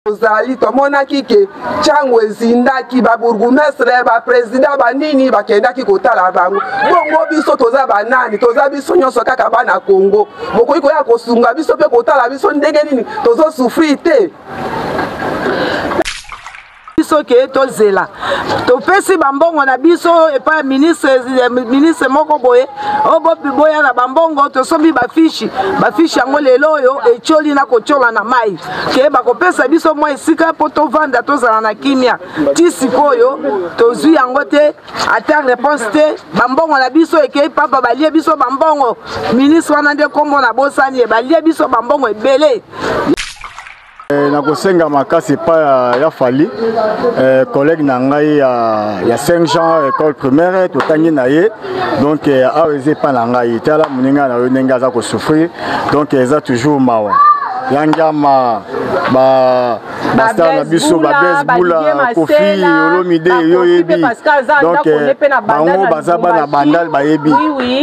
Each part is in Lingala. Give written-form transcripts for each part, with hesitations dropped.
Ozali tomonaki ke chango ezindaki ba bourgmestre ba président ba nini bakendaki kotala bango bongo biso toza banani toza biso nyonso kaka bana Congo bokoyi koya kosunga biso pe kotala biso ndenge nini tozo souffrir te biso ke tozela topesi bambongo na biso epa ministre moko boye obo boya na bambongo tosomi bafishi yango lelo oyo echoli na kochola na mai ke bakopesa biso mwa esika po tovanda tozala na kimia ti sikoyo tozwi yango te ata réponse te bambongo na biso eke papa balie biso bambongo ministre wana nde kombo na bosani balie biso bambongo ebele. Na kosenga makasi pa ya fali collègue na ngai ya Saint-Jean école primaire totangi na ye donc aweze pa na ngai tala muninga na ndenge aza ko souffrir donc eza toujours mawa yangama basta na biso ba baseball kofi olomide yo yebi donc bango bazaba na bandal ba yebi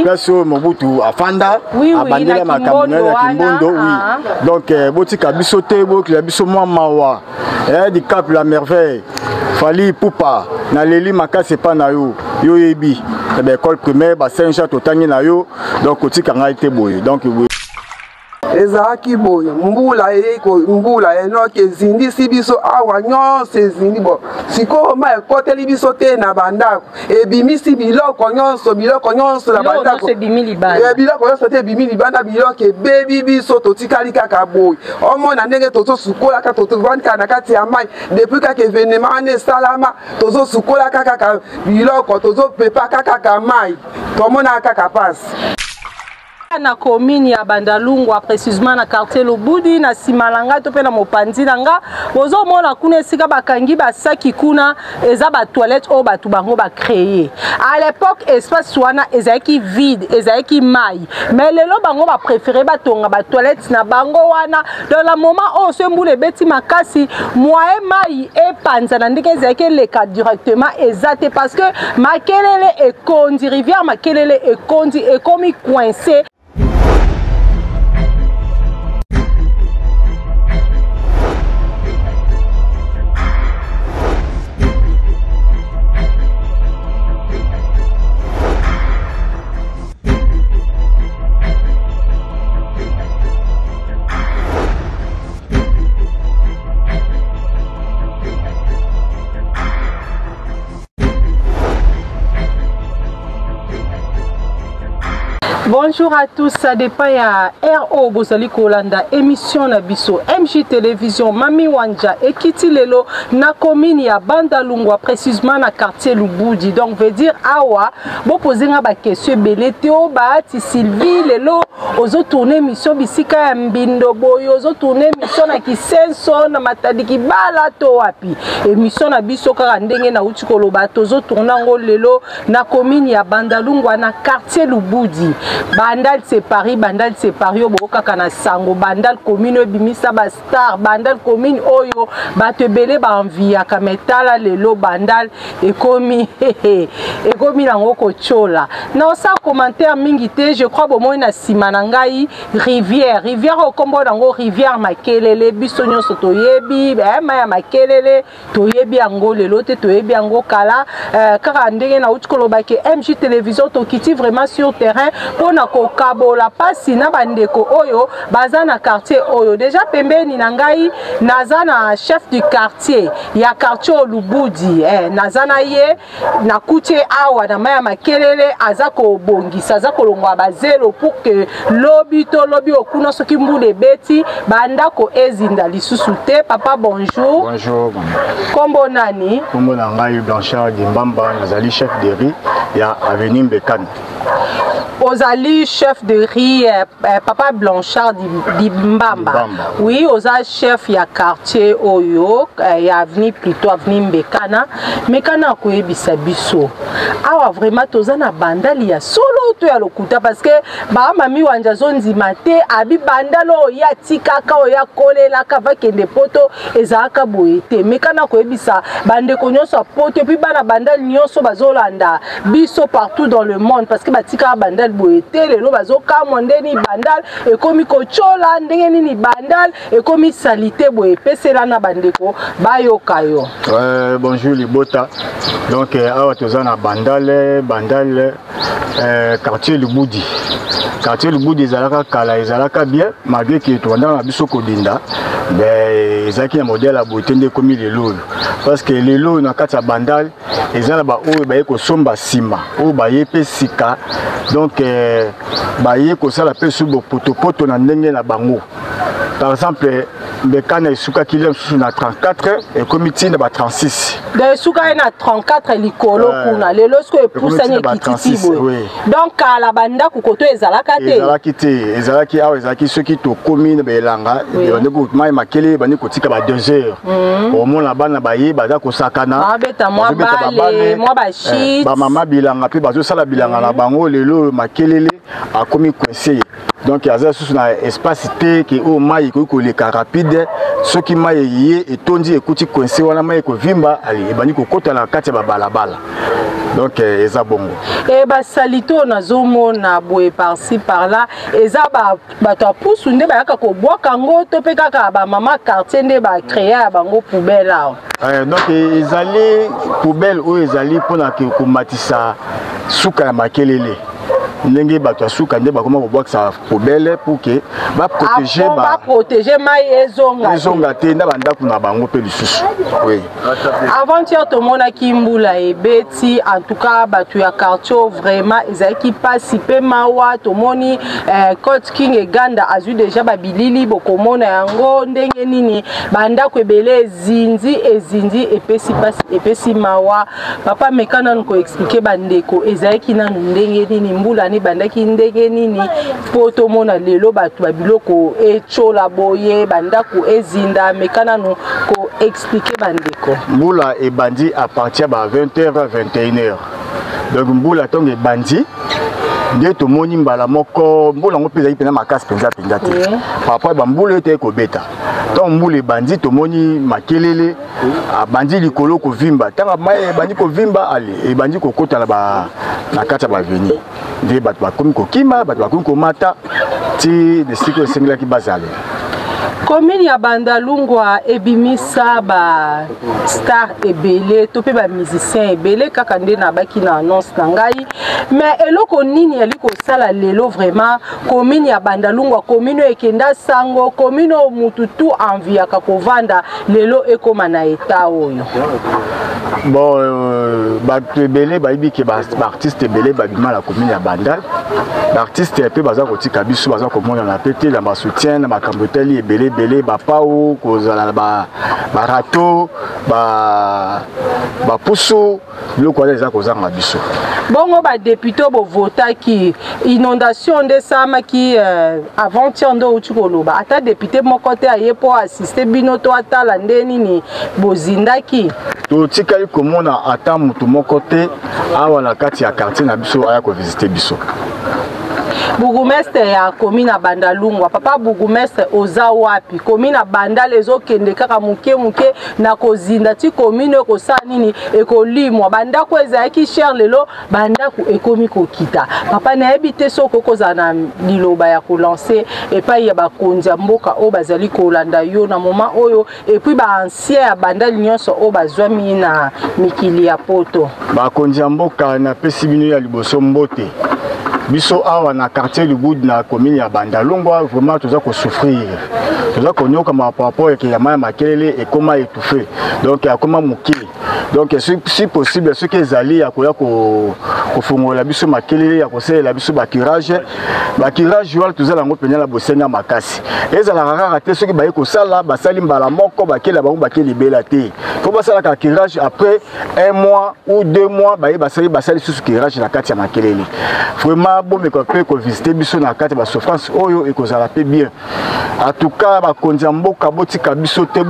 peso mobutu afanda abandela makamuna ya kimbondo oui donc botika biso te bokila biso mwa mawa di cap la merveille fali pupa na leli makase pa na yo yebi ba école primaire ba Saint-Jean totangi na yo donc otika ngai te boye donc ezaki boye mbula enoke ezindisi biso awa nyonso ezindi bo sikoyo ma ekoteli biso te na bandako ebimisi biloko nyonso na bandako biloko nyonso te ebimi libanda biloko ebebi biso totikali kaka boye omona ndenge tozosukola kaka tovandika na kati ya mai depuis kaka événement wana esalama tozosukola kaka biloko tozopepa kaka mai tomona kaka pasi na commune ya Bandalungwa précisément na quartier Lubudi na Simalanga to pe na mopanzi nanga bozo mona kuna esika bakangi basaki kuna eza ba toilette o batu bango ba créer à l'époque espace wana ezaki vide ezaki mai mais lelo bango ba préférer batonga ba toilette na bango wana dans le moment où ce mbule beti makasi moyen mai e panza na ndike ezaki leka directement ezate parce que makelele e kondi rivière makelele e kondi e komi coincé. Bonjour à tous, ça dépend à RO Bozali Kolanda, émission na biso, MJ Télévision, Mami Wanja, et Kiti Lelo, na commune ya Bandalungwa, précisément na quartier Lubudi. Donc, veut dire, awa, bon poser nga ba question, Beleteo, Baati, Sylvie, Lelo, ozo tourner mission bisika ya Mbindo Boy, ozo tourner mission na Kisenso, na Matadiki Balato wapi. Émission na biso karandenge na Uchikolo Bato, ozo tourner ngo Lelo, na commune ya Bandalungwa, na quartier Lubudi. Bandal c'est Paris, Bandal c'est Paris, Oboka kana sango, Bandal commune bimisa ba star, Bandal commune oyo, batebele ba envia kametala lelo Bandal ekomi nango kochola. Na osa commentaire mingite, je crois bomo na simanangai rivière okombo nango rivière makelele biso nyonso toyebi, maya makelele toyebi yango lelo te toyebi yango kala kaka ndenge na utikoloba ke MJ Télévision to kiti vraiment sur terrain na kokabola pasi na bandeko oyo baza na quartier oyo déjà pembeni na ngai naza na chef du quartier ya quartier Lubudi naza na ye na kutie awa na maya makelele aza ko bongisa aza kolongwa ba zelo pour que lobi okuna soki mbule beti banda ko ezinda lisusu te. Papa bonjour. Bonjour. Kombo nani? Kombo na ngai Blanchard Dimbamba, nazali chef de riz ya avenue Mbekane. Ozali chef de riz Papa Blanchard Dimbamba. Oui, oza chef ya quartier oyo ya avenue plutôt avenue Mbekana. Mbekana ko ebisa biso. awa vraiment tozana bandali ya solo to ya lokuta parce que ba mami wanja zonzi mate abi bandalo ya tikaka o ya kolela ka vakende poto ezaka boyete mekana ko ebisa bande ko nyonso poto puis bana bandali nyonso bazolanda biso partout dans le monde parce que batika bandal boyete lelo bazoka mondeni bandal ekomi ko chola ndenge nini bandal ekomi salité boye pesela na bandeko bayoka yo. Bonjour Libota. Donc awa tozana bandal quartier Lubudi. Quartier Lubudi ezalaka kala ezalaka bien malgré que tozana na biso kodinda mais ezaki na modèle à beauté nde komi lelo parce que lelo na kati ya bandal ezala ba oyo baye ko somba sima oyo baye pe sika donc baye ko sala pe subo poto na ndenge na bango. Par exemple, Bekana Isuka qui est na 34 et comité na 36. De Isuka na 34 likolo kuna lelo sko e poussanye kititi boy. Donc la banda ku koto ezalaka te. Ezalaki awa ezalaki ceux qui to commune belanga et bande ko mai makele bande ko tika ba 2 heures. Au moins la bana baye baza ko sakana. Ba beta moi bale, moi ba shit. Ba mama bilanga pe bazo sala bilanga na bango lelo makelele a komi coincé. Donc il y a un espace qui au maï ko le rapide ce qui m'a yé et tondi écoute coincé wana maï ko vimba ali bani ko kota na kati ba balabala. Donc eza bongo. Et ba salito na zomo na boye par-ci par-là eza ba to pousu nde ba ka ko boka ngo to pe kaka ba mama quartier nde ba créer bango poubelle là. Donc ezali poubelle ou ezali pona ko matisa suka ya makelele. Ndenge bato asuka nde bakoma ko boxa poubelle pour que ba protéger mai ezonga te na banda kuna bango pe lisusu. Oui. Avant-hier to mona kimbula e beti en tout cas bato ya quartier vraiment ezaki pasi pe mawa to moni Coach King et Ganda azu déjà babilili bokomona yango ndenge nini banda ko ebele zinzi epesi pasi epesi mawa papa mekana nko expliquer bandeko ezaki na ndenge nini mbula ni bandaki ndenge nini poto mona lelo batu babiloko echola boye bandako ezinda mekana no ko expliquer bandeko mbula e bandi à partir ba 20h 21h donc mbula tonge bandi nde to moni mbala moko mbula ngo peza ipena makasi penza te papa ba mbula ete ko beta donc mbula bandi to moni makelele bandi likolo ko vimba tanga mai bandi ko vimba ali e bandi ko kota na kata ba veni nde bato bakomi ko kima bato bakomi ko mata ti de siko sengla ki bazale. Commune ya Bandalungwa ebimisa ba star ebele to pe ba musicien ebele kaka nde na baki na annonce na ngai mais eloko nini aliko sala lelo vraiment commune ya Bandalungwa commune ekenda sango commune mututu envia ka kovanda lelo ekoma na eta oyo. Bon bato ebele bayibi ke ba artiste ebele babima la commune ya Bandal l'artiste pe baza kotika biso baza komona na pete na ba soutien na makamboteli ebele belé ba pao kozala ba rato ba puso le quoi les akozanga biso bongo ba député bo vota ki inondation de sama ki avant-hier ndo utukoloba ata député moko te ayepo assister bino to atala ndeni ni bozindaki to tikali komona ata mutu moko te awa na kati ya quartier na biso aya ko visiter biso. Bourgmestre ya commune ya Bandalungwa papa bourgmestre oza wapi commune ya Bandal ezokende kaka muke na kozinda ti commune ko sa nini ekolimwa bandako ezaki cher lelo bandako ekomi kokita papa na ebite soko koza na liloba ya ko lancer et pa ya bakonzi mboka o bazali ko landa yo na moment oyo et puis ba ancien ya Bandal nyonso o bazwami na mikili ya poto bakonzi mboka na pesi bino ya liboso mbote biso awa na quartier Lubudi na commune ya Bandalungwa vraiment toza ko souffrir toza ko nyoka ma rapport ke ya maya makelele et comment étouffer donc ya comment muki donc si possible ce que ezali ya koya ko fongola biso makelele ya kosela biso bakirage wala tozala ngo penya la bosenga makasi ezala rara te soki baye ko sala basali mbala moko bakela bango bakeli bela te ko basala ka kirage après 1 mois ou 2 mois baye basali sous kirage na kati ya makelele vraiment bon me ko visiter biso na kati ba souffrance oyo ekozala pe bien en tout cas ba konza mboka botika biso te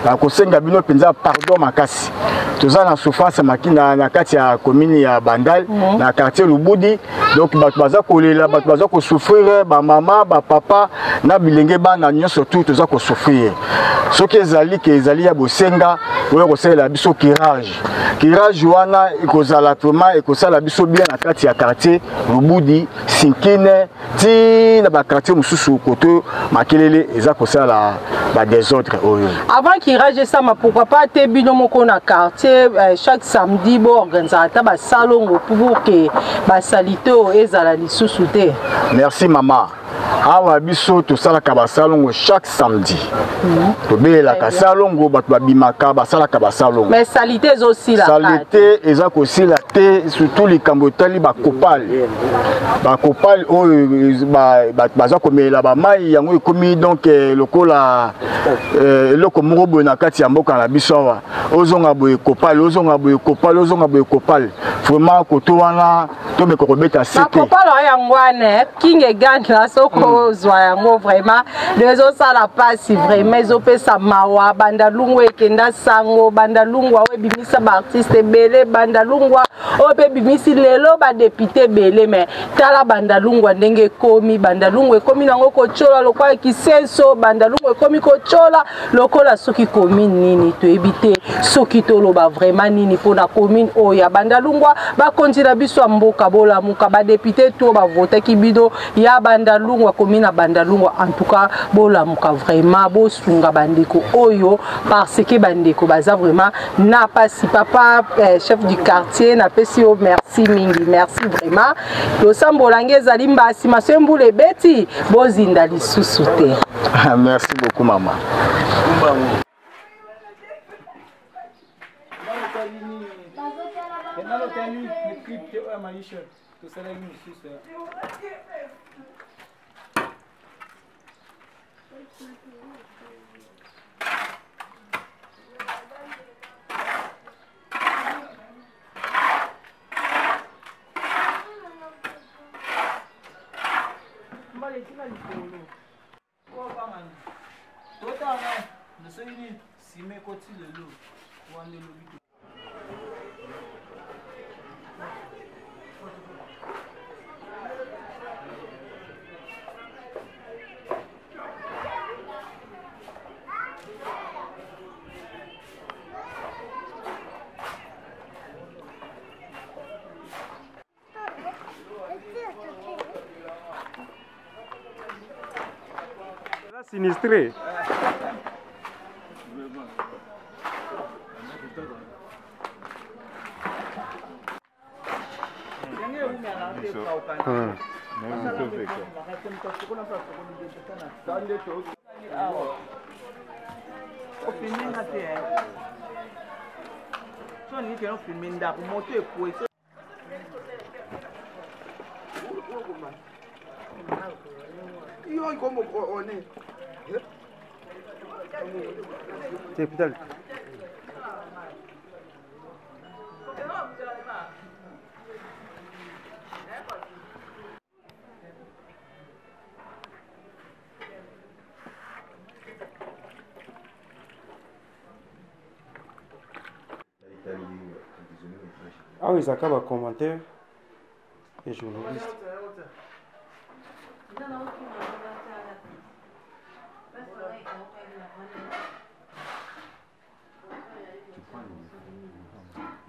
nakosenga bino penza pardon makasi toza na souffrance makina na kati ya commune ya Bandal na quartier Lubudi donc bato baza kolela bato baza ko souffrir ba mama ba papa na bilenge bana nyonso tout toza ko souffrir soki ezali ke ezali ya bosenga oyo kosalela biso kirage wana ekozala vraiment ekosala biso bien na kati ya quartier Lubudi Sinkine ti na ba quartier mususu koto makelele eza kosala ba désordre oyo avant kirage ça ma pourquoi pas te bino moko na quartier chaque samedi bo organisateur ba salongo pour que ba salito ezala lisusu te. Merci maman. Awa biso to sala ka ba salongo chaque samedi. To bela ka salongo bato babimaka ba sala ka ba salongo. Mais salité aussi la. Salité eza ko sila te surtout les kambotali ba kopal. Ba kopal o ba za ko mela ba mai yango ekomi donc lokola eloko moko boye na kati ya mboka na biso awa ozonga boye kopal ozonga boye kopal ozonga boye kopal vraiment koto wana to me ko beta site kopal yango wana kinge ganda soko zwa yango vraiment dezo sala pasi vraiment ezopesa mawa bandalungwa ekenda sango bandalungwa we bimisa ba artiste belé bandalungwa ope bimisi lelo ba député belé mais tala bandalungwa ndenge komi bandalungwa ekomi nango kochola lokwa kisenso bandalungwa ekomi kochola lokola soki commune nini to ebité soki toloba vraiment nini pona commune oya bandalungwa ba kontina biso mboka bola muka ba député to ba voter ki bido ya bandalungwa commune bandalungwa en tout cas bola muka vraiment bo sunga bandeko oyo parce que bandeko baza vraiment na pasi papa chef du quartier na pesi o merci mingi merci vraiment lo sambolange zali mbasi masembule beti bozinda lisusu te. Merci beaucoup maman. Sinistré. C'est putain. Ah oui, ça acaba commentaire et journaliste.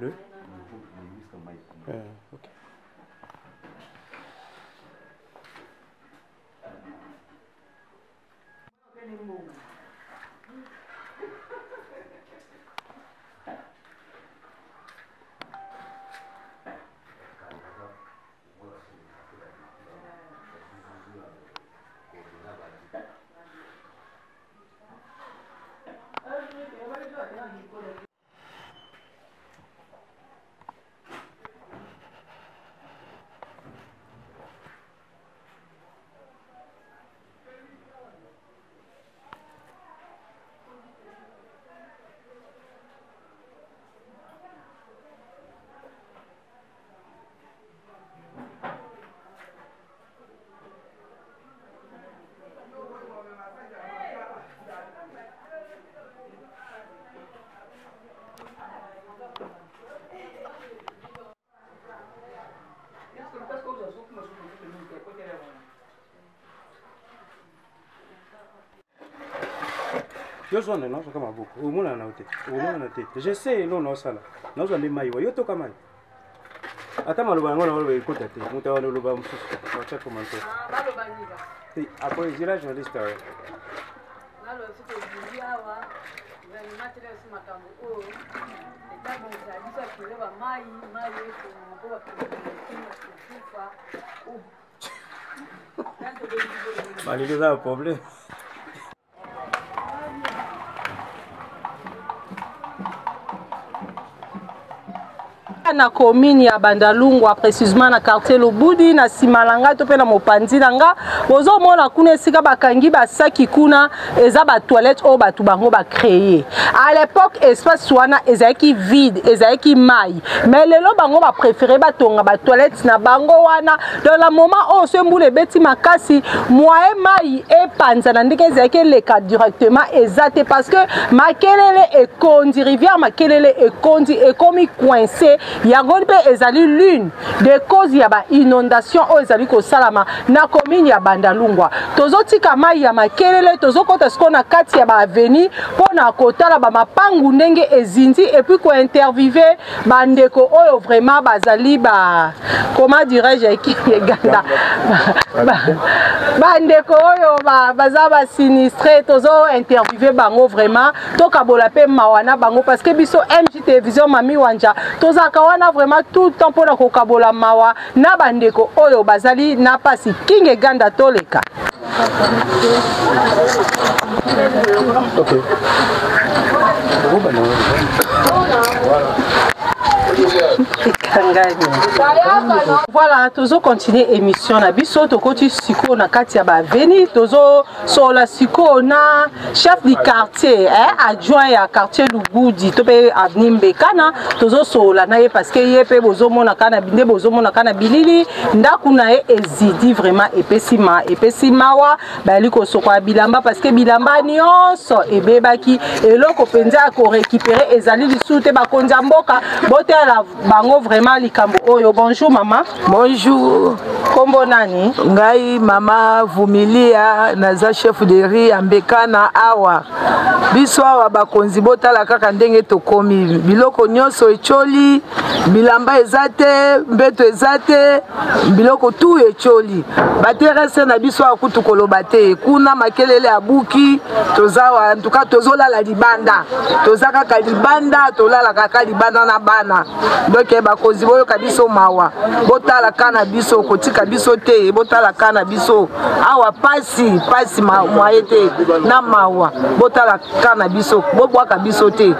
Le ok. Yo so na so kama buku. Umuna na uti. Umuna na te. Je sais lo no sala. Na so ndima yo to kama. Ata maluba ngona wale ikota te. Muta wale luba msusu. Wacha commenter. Maluba niba. Ti après jira journaliste. Nalo siko biawa. Veni matele sima kambo o. Etabo nzalisa kileba mai yetu mkoa kufa. Malile za problème. Na commune ya Bandalungwa précisément na quartier Lubudi na Simalanga to pe na mopanzi nanga bozo mona kuna esika bakangi basaki kuna eza ba toilette o batu bango ba créer à l'époque espace wana ezaki vide ezaki mai mais lelo bango ba préférer batonga ba toilette na bango wana dans le moment où se mbule beti makasi moyen mai e panza na ndike ezaki leka directement ezate parce que makelele e kondi rivière makelele e kondi e komi coincé yango pe ezali l'une des causes ya ba inondation o ezali ko salama na commune ya Bandalungwa tozotika mai ya makelele tozokota skona kati ya ba avenue pona kotala ba mapangu ndenge ezindi et puis ko interviver bandeko oyo vraiment bazali ba comment dirais-je qui ganda bandeko oyo bazaba sinistré tozo interviver bango vraiment tokabola pe mawana bango parce que biso MJ télévision Mami Wanja tozaka wana vraiment tout le temps pour la kokabola mawa na bandeko oyo bazali na pasi kinge ganda toleka. Okay. Voilà, tozo continuer émission na biso tokoti siko na kati ya ba veni tozo sola siko na chef du quartier adjoint ya quartier Lubudi to pe avenue Mbekana tozo sola na ye parce que ye pe bozo mona kana binde bozo mona kana bilili ndaku na ye ezidi vraiment epesi mawa bali ko sokwa bilamba parce que bilamba nyonso ebebaki eloko penza ko récupérer ezali lisute ba konza mboka botela bango vraiment likambo oyo. Bonjour maman. Bonjour. Kombo nani? Ngai mama Vumilia naza chef de riz Mbekana awa. Biso awa bakonzi botala kaka ndenge tokomi biloko nyonso echoli bilamba ezate mbeto ezate biloko tu echoli baterese na biso akutu koloba te kuna makelele abuki tozawa en tout cas tozolala libanda tozaka ka libanda tolala kaka libanda na bana donc bakonzi boyo kabiso mawa botala kana biso kotika biso te botala kana biso awa pasi moyete na mawa botala kana biso bobwaka biso te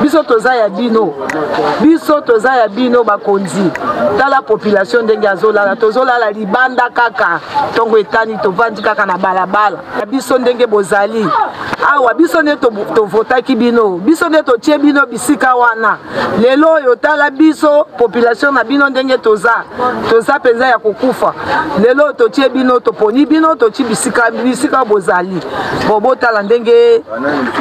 biso toza ya bino bakonzi tala population ndenge azolala tozolala libanda kaka tongo etani tovandi kaka na balabala biso ndenge bozali awa biso nde tovotaki bino biso nde totie bino bisika wana lelo oyo tala biso population na bino ndenge toza penza ya kokufa lelo totie bino toponi bino totie bisika bozali botala ndenge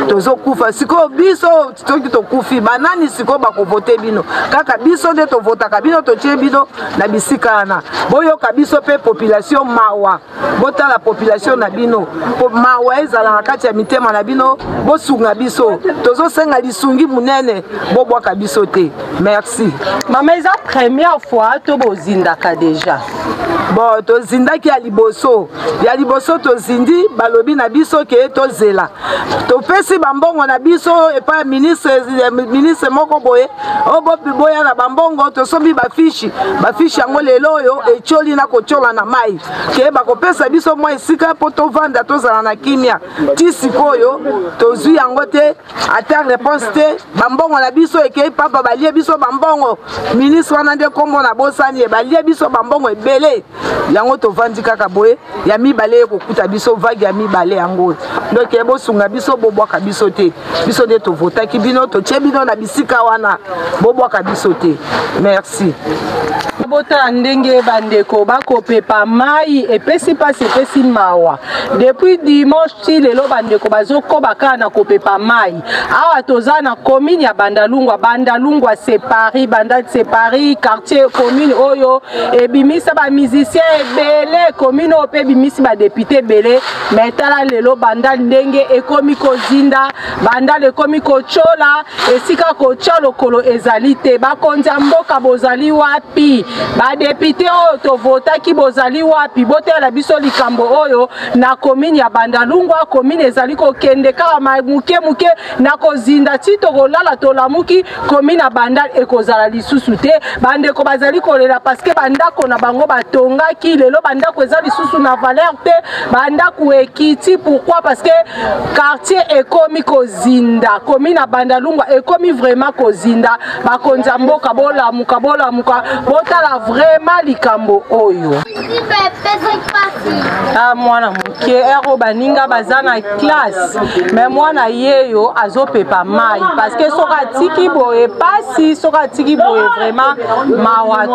tozokufa siko biso toki tokufi banani siko bakovote bino kaka biso nde tovotaka bino totie bino na bisika wana boyoka biso pe population mawa botala population na bino mawa ezala na kati ya mitema na bino bosunga biso tozosenga lisungi munene bobwaka biso te. Merci. Mama eza première fois to bozindaka déjà. Bon tozindaki ya liboso tozindi balobi na biso ke tozela topesi bambongo na biso epa ministre moko boye boya na bambongo tosombi bafishi yango lelo oyo echoli na kochola na mai ke bakopesa biso mwa esika po tovanda tozala na kimia ti sikoyo tozwi yango te ata réponse te bambongo na biso ekei papa balie biso bambongo ministre wana nde kombo na bosani balie biso bambongo ebele yango tovandi kaka boye ya mibale kokuta biso vague ya mibale yango donc bosunga biso bobwaka biso te biso nde tovotaki bino totie bino na bisika wana bobwaka biso te. Merci. Bota ndenge bandeko bakopepa mai epesi pasi epesi mawa depuis dimanche ti lelo bandeko bazokoba kana kopepa mai awa toza na commune ya Bandalungwa c'est Paris bandal c'est Paris quartier commune oyo et bimisa ba musicien belé commune opé bimisi ba député belé mais tala lelo bandal ndenge ekomi kozinda bandal ekomi kochola esika kochalo kolo ezalite ba konza mboka bozali wapi ba député oyo to vota ki bozali wapi botela biso likambo oyo na commune ya Bandalungwa commune ezali ko kende ka muke muke na kozinda ti to kolala to lamuki commune ya Bandal ekozala lisusu te bande ko bazali kolela parce que bandako na bango batongaki lelo bandako ezali lisusu na valeur te bandako ekiti pourquoi parce que quartier ekomi kozinda commune ya Bandalungwa ekomi vraiment kozinda bakonza mboka bolamuka botala vraiment likambo oyo ah mwana muke ero baninga bazana classe mais mwana yeyo azopepa mai parce que soka tiki boye pasi soka tiki boye vraiment mawa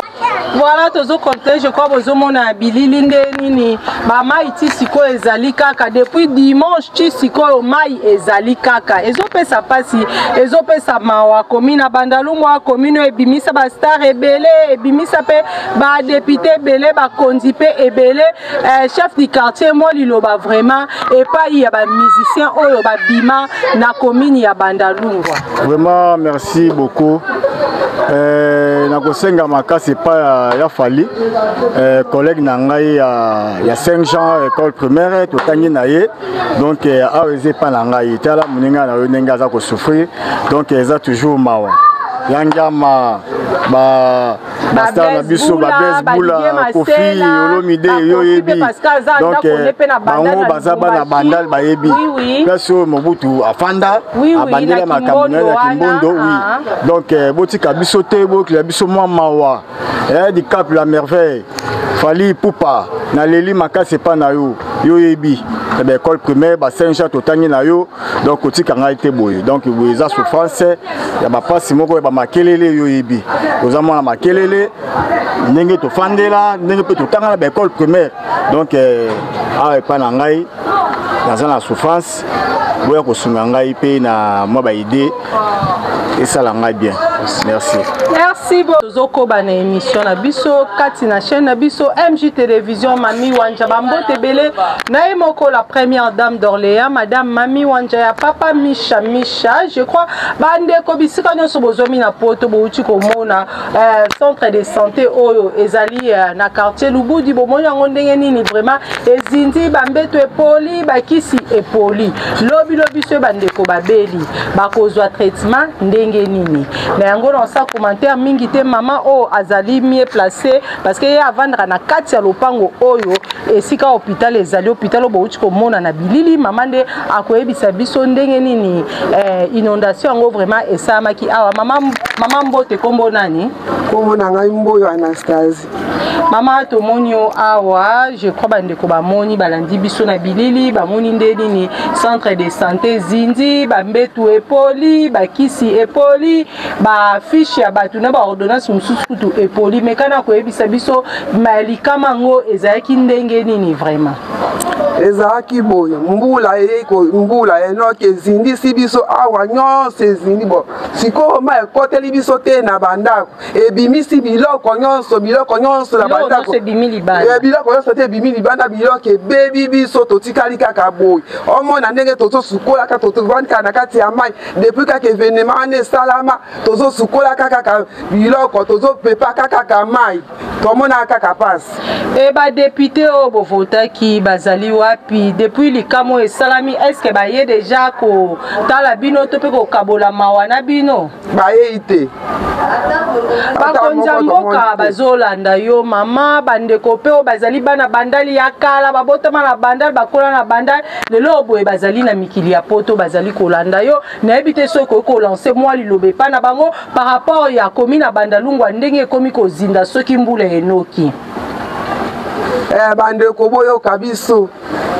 voilà tozo compter je crois bozomona bilili ndenini ba mai ti siko ezali kaka depuis dimanche ti siko mai ezali kaka ezopesa pasi ezopesa mawa commune Bandalungwa commune ebimisa ba star ebele ebimisa pe ba député belé ba kondi pe ebele chef du quartier moi liloba vraiment et pas il y a ba musicien oyo ba bima na commune ya Bandalungwa. Vraiment merci beaucoup. Na kosenga makasi pa ya fali collègue na ngai ya Saint-Jean école primaire totangi na ye donc aweze pa na ngai tala muninga na yo nenga za ko souffrir donc eza toujours mawa yangama ba star na biso ba baseball kofi olomide yo yebi donc bango bazaba na bandal ba yebi peso mobutu afanda abandela makamuna ya kimbondo oui donc botika biso te bokila biso mwa mawa di cap la merveille fali pupa na leli makase pa na yo yebi ba école primaire ba Saint-Jean totangi na yo donc otika ngai te boye donc boyeza souffrance ya ba pasi moko ba makelele yo yebi ozamona makelele ndenge to fandela ndenge pe to tanga na école primaire donc a pa na ngai dans la souffrance boya ko sunga ngai pe na moi ba idée et ça la ngai bien merci beaucoup zoko ba na émission na biso kati na chaîne na biso MJ télévision Mami Wanja bambote belé na emoko la première dame d'Orléans madame Mami Wanja ya papa Misha je crois bande ko bisika nyonso bozomi na poto bouti ko mona centre de santé oyo ezali na quartier Lubudi bomoni yango ndenge nini vraiment ezindi bambeto epoli bakisi epoli lobi so bande ko babeli bakozwa traitement ndenge nini na yango na sa commentaire mingi te maman o azali mieux placé parce que avant na kati ya lopango oyo esika hôpital ezali hôpital bouti ko mona na bilili maman nde akoyebisa biso ndenge nini inondation yango vraiment esamaki awa maman mbote kombo nani kombo na ngai mboyo Anastasie mama to monio awa je crois bande ko bamoni balandi biso na bilili bamoni nde nini centre de santé zindi bambetu epoli bakisi epoli ba fiche ya batu na ba ordonnance mususu kutu epoli mekana koyebisa biso malikama ngo ezaki ndenge nini vraiment ezaki boye mbula enoke zindi si biso awa nyonso ezindi bo siko ma ekoteli biso te na bandako ebimisi biloko nyonso na bandako biloko nyonso te ebimi libanda biloko ebebi biso totikali kaka boye omona ndenge tozosukola kaka tovandika na kati ya mai depuis kaka événement wana esalama tozosukola kaka biloko tozopepa kaka mai tomona kaka pasi ba député o bovotaki bazali wapi depuis likamo esalami est-ce que baye déjà ko tala bino to pe ko kabola mawana bino baye ite bakonza mboka bazolanda yo mama bandeko pe o bazali bana bandali ya kala babotama na bandal bakola na bandal lelo boye bazali na mikili ya poto bazali kolanda yo na ebite soko ko lancer moi lilobe pa na bango par rapport ya komi na Bandalungwa ndenge komi ko zinda soki mbula enoki bandeko boyo kabiso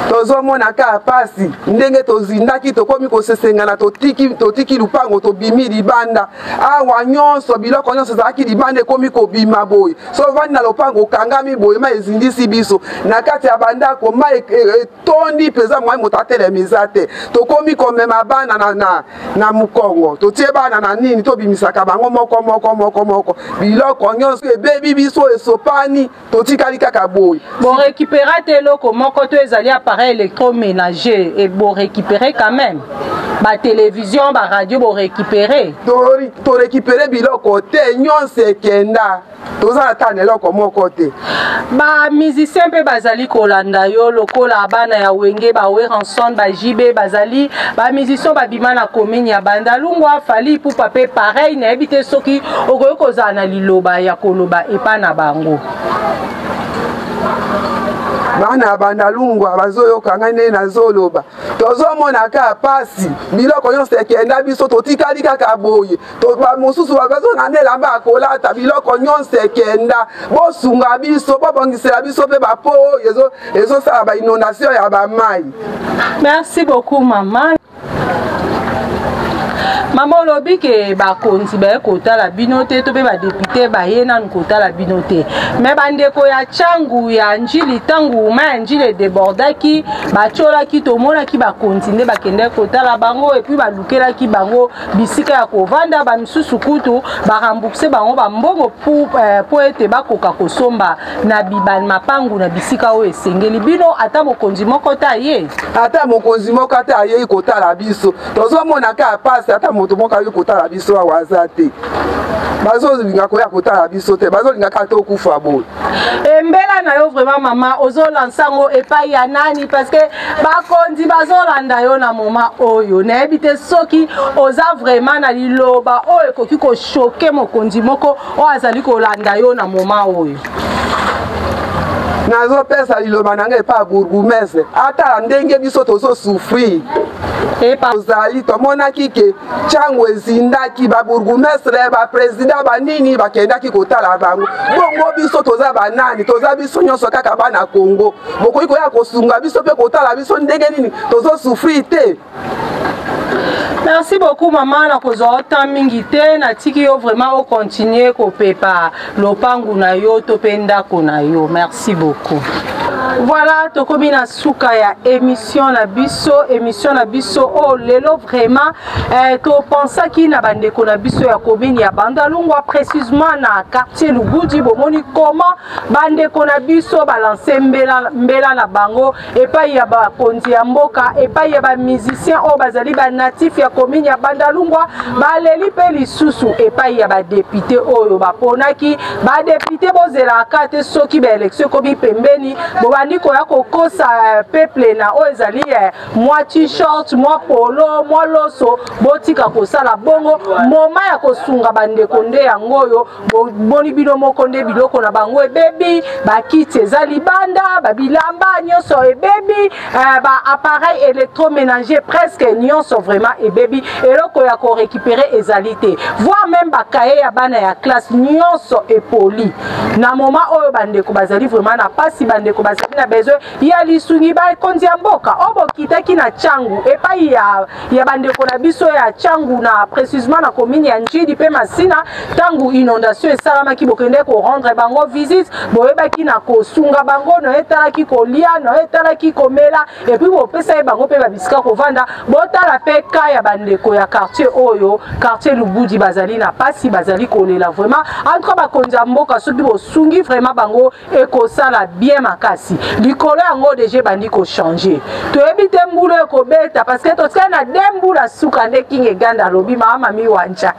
tozomona ka pasi ndenge tozindaki tokomi kosesengana totiki lupango tobimi libanda awa nyonso biloko nyonso ezalaki libanda ekomi kobima boye so vandi na lopango okangami boye ma ezindisi biso na kati ya bandako ma etondi mpenza mwa moto atelemisa te tokomi komema bana na mokongo totie bana na nini tobimisaka bango moko biloko nyonso ebebi biso esopani totikali kaka boye borécupéra te eloko moko to ezali appareil électroménager et borécupérer quand même ba télévision ba radio borécupérer to récupérer biloko te nyonso ekenda toza ata na eloko moko te ba musicien mpe bazali kolanda yo lokola bana ya wenge ba Weranson ba JB bazali ba musicien babima na commune ya Bandalungwa Fally Ipupa pe pareil na yebi te soki okoki kozala na liloba ya koloba epa na bango bana Bandalungwa bazoyoka ngai nde nazoloba tozomona ka pasi biloko nyonso ekenda biso totikali kaka boye mosusu bazona nde elamba akolata biloko nyonso ekenda bosunga biso bobongisela biso mpe bapo oyo ezosala bainondation ya bamai. Merci beaucoup maman. Maman olobi ke bakonzi baye kotala bino te to mpe badepute baye nanu kotala bino te me bandeko ya Tchangu ya njili ntango ma ya njili edebordaki batiolaki tomonaki bakonzi nde bakende kotala bango epuis balukelaki bango bisika ya kovanda bamisusu kutu barambukse bango bambongo po ete bakoka kosomba na mapangu na bisika oyo esengeli bino ata mokonzi moko te aye ata mokonzi moko ate ayei kotala biso tozomonaka pasi ata moto moko ayo kotala biso awaza te bazolinga koya kotala biso te bazolinga kata okufa boye mbela na yo vraiment mama ozolansa ngo epai ya nani parce que bakonzi bazolanda yo na moma oyo nayebi te soki oza vraiment na liloba oyo ekoki koshoke mokonzi moko oyo azali kolanda yo na moma oyo nazopesa liloba nanga epa bourgmestre atala ndenge biso tozosouffrir ozali tomonaki ke Tchangu ezindaki babourgmestre bapresident banini bakendaki kotala bango bongo biso toza banani toza biso nyonso kaka bana Congo bokoki koya kosunga biso mpe kotala biso ndenge nini tozosouffrir te. Merci beaucoup maman na kozwa autant mingi te na tiki yo vraiment au continuer kopepa lopangu na yo to pe ndako na yo. Merci beaucoup. Voilà, tokomi na suka ya émission na biso oh lelo vraiment to pensaki na bandeko na biso ya commune ya Bandalungwa précisément na quartier Lubudi bomoni comment bandeko na biso balancer mbela na bango epai ya bakonzi ya mboka epai ya ba musicien o bazali ba natif ya commune ya Bandalungwa baleli pe lisusu epai ya ba député oyo baponaki ba député bozela kate soki ba élection kobi pembeni bobandi koya kokosa peuple na o ezali mwa t-shirt mwa polo mwa loso botika kosala bongo moma ya kosunga bandeko nde yango oyo boni bino moko nde biloko na bango ebebi bakiti ezali banda babilamba nyonso ebebi ba appareil électroménager presque nyonso vraiment ebebi eloko ya ko récupérer ezali te voire même bakaye ya bana ya classe nyonso epoli na moma oyo bandeko bazali vraiment na pasi bandeko bazali na besoin ya lisungi bakonzi ya mboka obo kitaki na Tchangu epai ya bandeko na biso ya Tchangu na précisément na commune ya Njidi pe Masina tangu inondation esalamaki bokende ko rendre bango visite boyebaki na kosunga bango no etalaki kolia no etalaki komela et puis bopesa bango pe babisika kovanda botala pe ka ya bandeko ya quartier oyo quartier Lubudi bazali na pasi bazali kolela vraiment entre bakonzi ya mboka soki bosungi vraiment bango ekosala bien makasi likolo yango deje bandi ko changer toyebi te mbula ekobeta parce que totika na dembula suka nde kinge ganda lobi mama mi wanja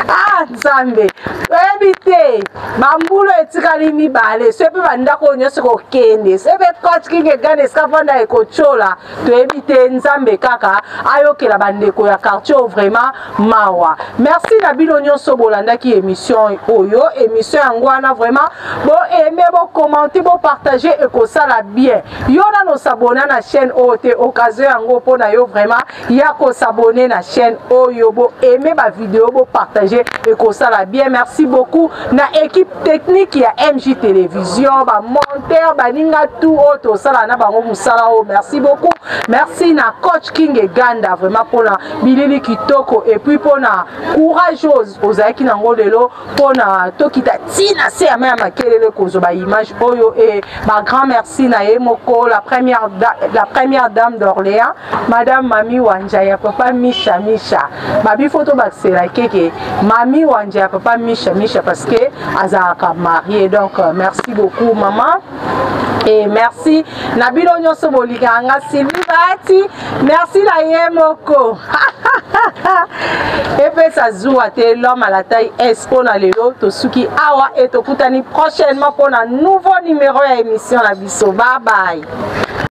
ah nzambe toyebi te bambulu etikali mibale sepe bandako nyonso kokende sepe coach kinge ganda esika vanda ekochola toyebi te nzambe kaka ayokela bandeko ya quartier vraiment mawa. Merci na bino nyonso bolandaki émission oyo émission yango wana vraiment bo aimer bo commenter bo partager et ko sala bien yo na no s'abonner na chaîne oyo occasion yango pona yo vraiment ya ko s'abonner na chaîne oyo bo aimer ba vidéo bo partager ekosala bien. Merci beaucoup na équipe technique ya MJ Télévision, ba monteur baninga tout auto sala na bango musala o. Merci beaucoup. Merci na coach King Ganda vraiment pour la bilili kitoko et puis pour na courageuse ozaki nango lelo pour na tokita tina se ya ma makelele kozo ba image oyo et ba grand merci na Yemoko la première dame d'Orléans madame Mami Wanja ya papa Misha babi photo baxela keke Mami Wanja ya papa Misha parce que azaka marié. Donc merci beaucoup maman et merci Nabilo Nyoso Boliganga Sylvie Bati, merci la Yemoko et puis ça zoua te l'homme à la taille expo na lelo tosuki awa et tokutani prochainement pour un nouveau numéro d'émission la biso. Bye bye.